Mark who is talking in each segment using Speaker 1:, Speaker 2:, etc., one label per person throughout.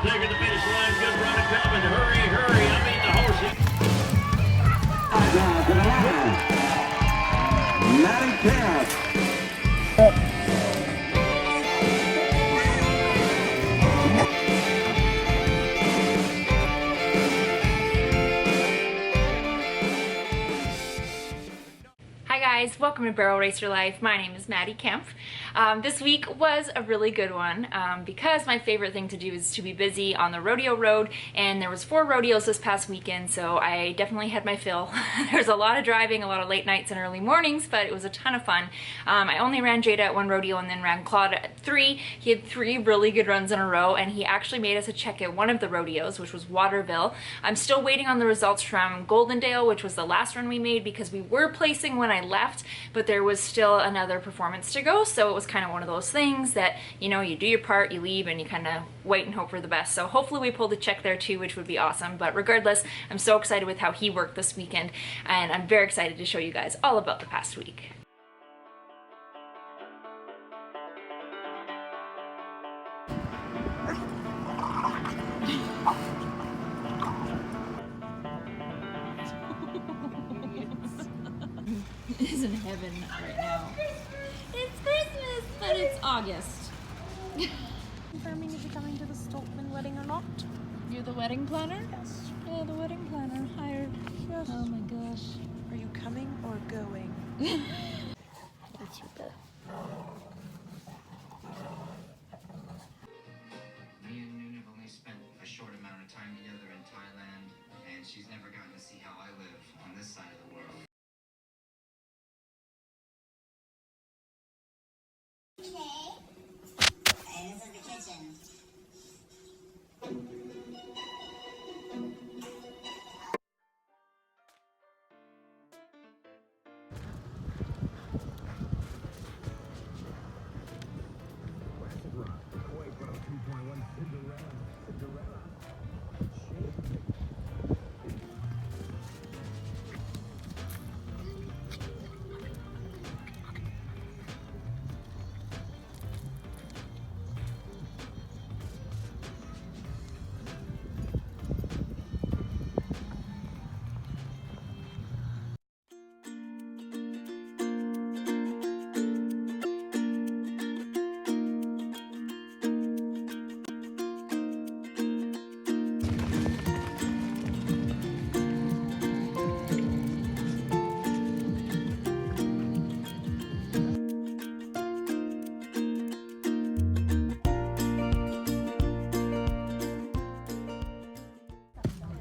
Speaker 1: taking the finish line. Good run coming. Hurry, hurry. I mean the horses. MaddiKempf.
Speaker 2: Hi guys, welcome to Barrel Racer Life. My name is MaddiKempf. This week was a really good one because my favorite thing to do is to be busy on the rodeo road, and there was 4 rodeos this past weekend, so I definitely had my fill. There's a lot of driving, a lot of late nights and early mornings, but it was a ton of fun. I only ran Jada at 1 rodeo and then ran Claude at 3. He had 3 really good runs in a row, and he actually made us a check at one of the rodeos, which was Waterville. I'm still waiting on the results from Goldendale, which was the last run we made, because we were placing when I left, but there was still another performance to go, so it was kind of one of those things that, you know, you do your part, you leave, and you kind of wait and hope for the best. So hopefully we pulled a check there too, which would be awesome. But regardless, I'm so excited with how he worked this weekend, and I'm very excited to show you guys all about the past week. It is in heaven right now. It's Christmas, but it's August.
Speaker 3: Confirming if you're coming to the Stoltman wedding or not.
Speaker 2: You're the wedding planner?
Speaker 3: Yes.
Speaker 2: Yeah, the wedding planner hired.
Speaker 3: Yes.
Speaker 2: Oh my gosh.
Speaker 3: Are you coming or going?
Speaker 2: That's your bet.
Speaker 4: Me and Noon have only spent a short amount of time together in Thailand, and she's never gotten to see how I live on this side of the world.
Speaker 5: And this is the kitchen.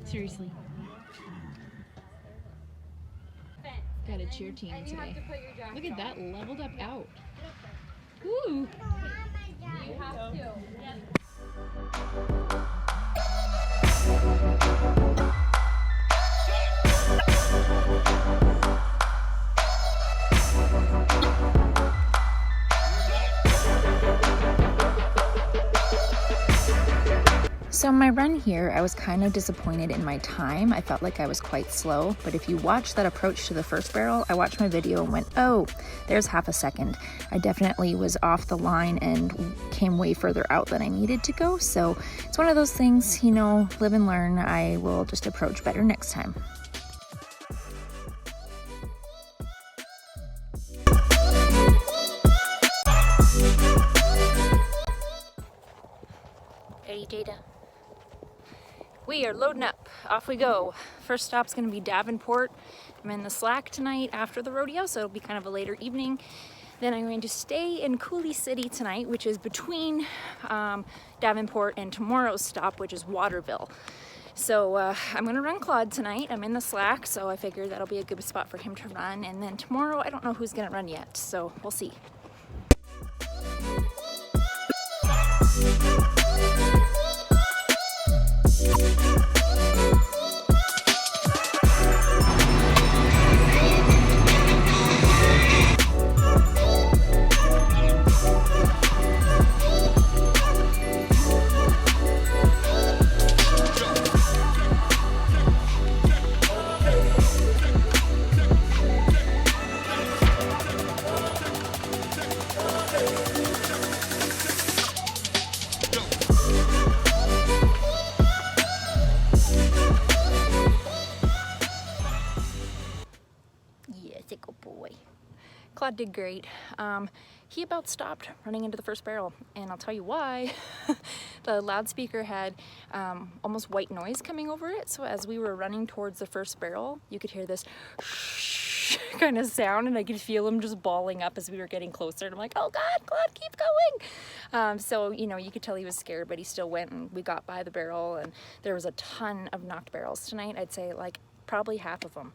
Speaker 2: Seriously. Got a cheer team today. Look at that leveled up out. Ooh. You have to. So my run here, I was kind of disappointed in my time. I felt like I was quite slow, but if you watch that approach to the first barrel, I watched my video and went, oh, there's half a second. I definitely was off the line and came way further out than I needed to go. So it's one of those things, you know, live and learn. I will just approach better next time. Ready, Jada? We are loading up. Off we go. First stop's gonna be Davenport. I'm in the slack tonight after the rodeo, so it'll be kind of a later evening. Then I'm going to stay in Coulee City tonight, which is between Davenport and tomorrow's stop, which is Waterville. So I'm gonna run Claude tonight. I'm in the slack, so I figure that'll be a good spot for him to run. And then tomorrow, I don't know who's gonna run yet, so we'll see. Claude did great. He about stopped running into the first barrel, and I'll tell you why. The loudspeaker had almost white noise coming over it, so as we were running towards the first barrel, you could hear this kind of sound, and I could feel him just balling up as we were getting closer, and I'm like, oh God, Claude, keep going! So, you know, you could tell he was scared, but he still went, and we got by the barrel, and there was a ton of knocked barrels tonight. I'd say like probably half of them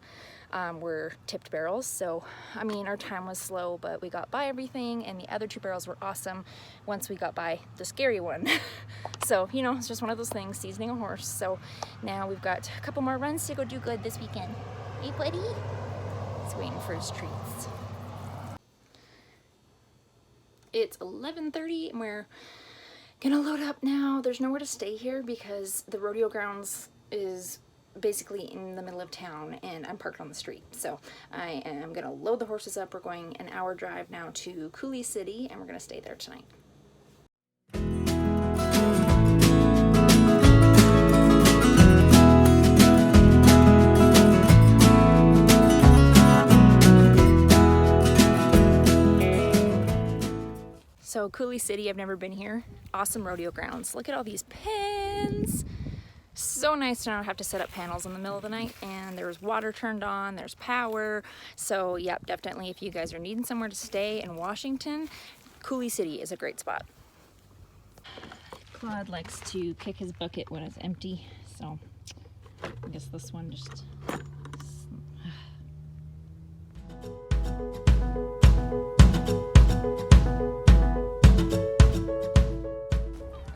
Speaker 2: were tipped barrels. So, I mean, our time was slow, but we got by everything, and the other 2 barrels were awesome once we got by the scary one. So, you know, it's just one of those things, seasoning a horse. So now we've got a couple more runs to go do good this weekend. Hey, buddy? He's waiting for his treats. It's 11:30 and we're gonna load up now. There's nowhere to stay here because the rodeo grounds is basically in the middle of town and I'm parked on the street. So I am gonna load the horses up. We're going an hour drive now to Coulee City and we're gonna stay there tonight. So Coulee City, I've never been here. Awesome rodeo grounds. Look at all these pens. So nice to not have to set up panels in the middle of the night, and there's water turned on, there's power. So yep, definitely if you guys are needing somewhere to stay in Washington, Coulee City is a great spot. Claude likes to kick his bucket when it's empty, so I guess this one just...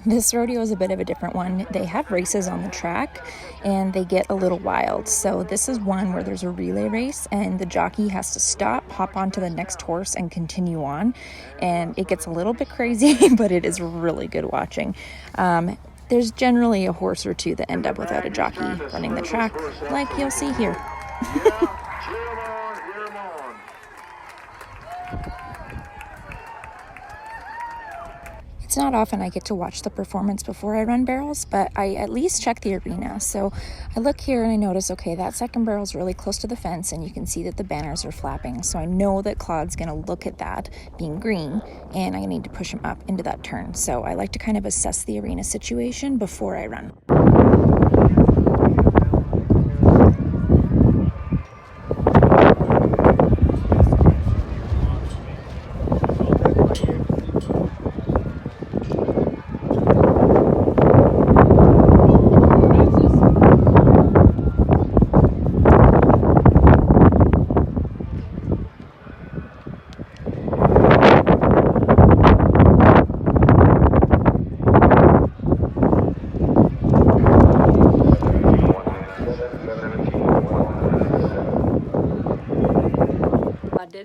Speaker 2: This rodeo is a bit of a different one. They have races on the track and they get a little wild. So this is one where there's a relay race and the jockey has to stop, hop onto the next horse and continue on. And it gets a little bit crazy, but it is really good watching. There's generally a horse or 2 that end up without a jockey running the track, like you'll see here. It's not often I get to watch the performance before I run barrels, but I at least check the arena. So I look here and I notice, okay, that second barrel is really close to the fence and you can see that the banners are flapping. So I know that Claude's going to look at that being green and I need to push him up into that turn. So I like to kind of assess the arena situation before I run.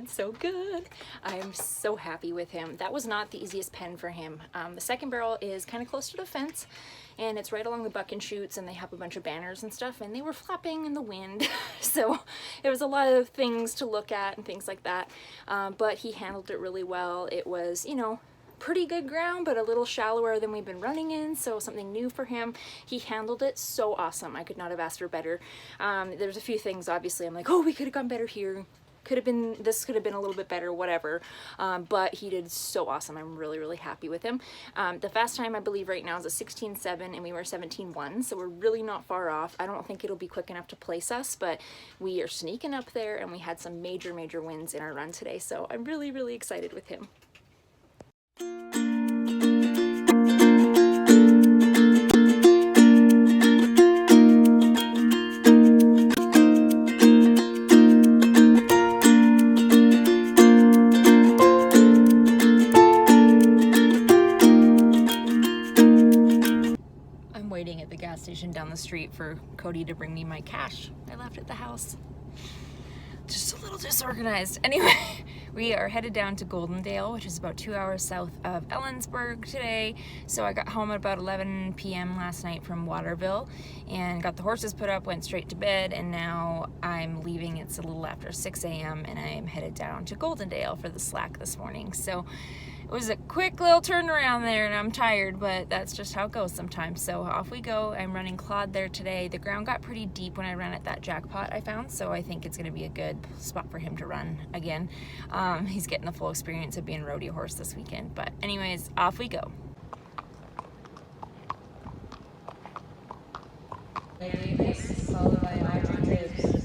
Speaker 2: So good. I'm so happy with him. That was not the easiest pen for him. The second barrel is kind of close to the fence and it's right along the buck and chutes and they have a bunch of banners and stuff and they were flapping in the wind. So it was a lot of things to look at and things like that. But he handled it really well. It was, you know, pretty good ground, but a little shallower than we've been running in, so something new for him. He handled it so awesome. I could not have asked for better. There's a few things, obviously, I'm like, oh, we could have gone better here. This could have been a little bit better, whatever. But he did so awesome. I'm really, really happy with him. The fast time, I believe, right now is a 16.7, and we were 17.1, so we're really not far off. I don't think it'll be quick enough to place us, but we are sneaking up there, and we had some major, major wins in our run today, so I'm really, really excited with him. Waiting at the gas station down the street for Cody to bring me my cash I left at the house. Just a little disorganized. Anyway, we are headed down to Goldendale, which is about 2 hours south of Ellensburg today. So I got home at about 11 p.m. last night from Waterville and got the horses put up, went straight to bed, and now I'm leaving. It's a little after 6 a.m. and I'm headed down to Goldendale for the slack this morning. So It was a quick little turnaround there and I'm tired, but that's just how it goes sometimes. So off we go. I'm running Claude there today. The ground got pretty deep when I ran at that jackpot I found, so I think it's gonna be a good spot for him to run again. He's getting the full experience of being a rodeo horse this weekend. But anyways, off we go. Followed by Ivory Tips.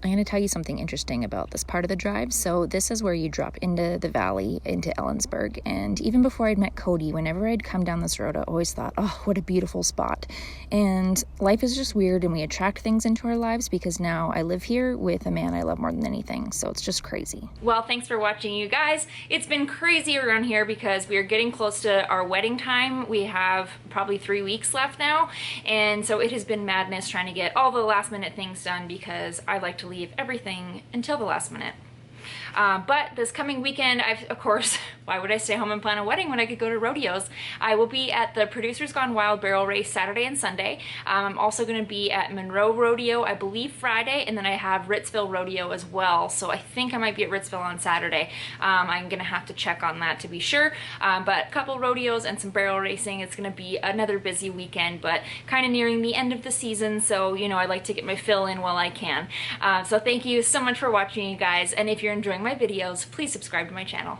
Speaker 2: I'm going to tell you something interesting about this part of the drive. So this is where you drop into the valley, into Ellensburg. And even before I'd met Cody, whenever I'd come down this road, I always thought, oh, what a beautiful spot. And life is just weird, and we attract things into our lives because now I live here with a man I love more than anything. So it's just crazy. Well, thanks for watching, you guys. It's been crazy around here because we are getting close to our wedding time. We have probably 3 weeks left now. And so it has been madness trying to get all the last minute things done because I like to leave everything until the last minute. But this coming weekend, of course, why would I stay home and plan a wedding when I could go to rodeos? I will be at the Producers Gone Wild barrel race Saturday and Sunday. I'm also going to be at Monroe Rodeo, I believe Friday, and then I have Ritzville Rodeo as well. So I think I might be at Ritzville on Saturday. I'm going to have to check on that to be sure. But a couple rodeos and some barrel racing. It's going to be another busy weekend, but kind of nearing the end of the season. So, you know, I like to get my fill in while I can. So thank you so much for watching, you guys. And if you're enjoying my videos, please subscribe to my channel.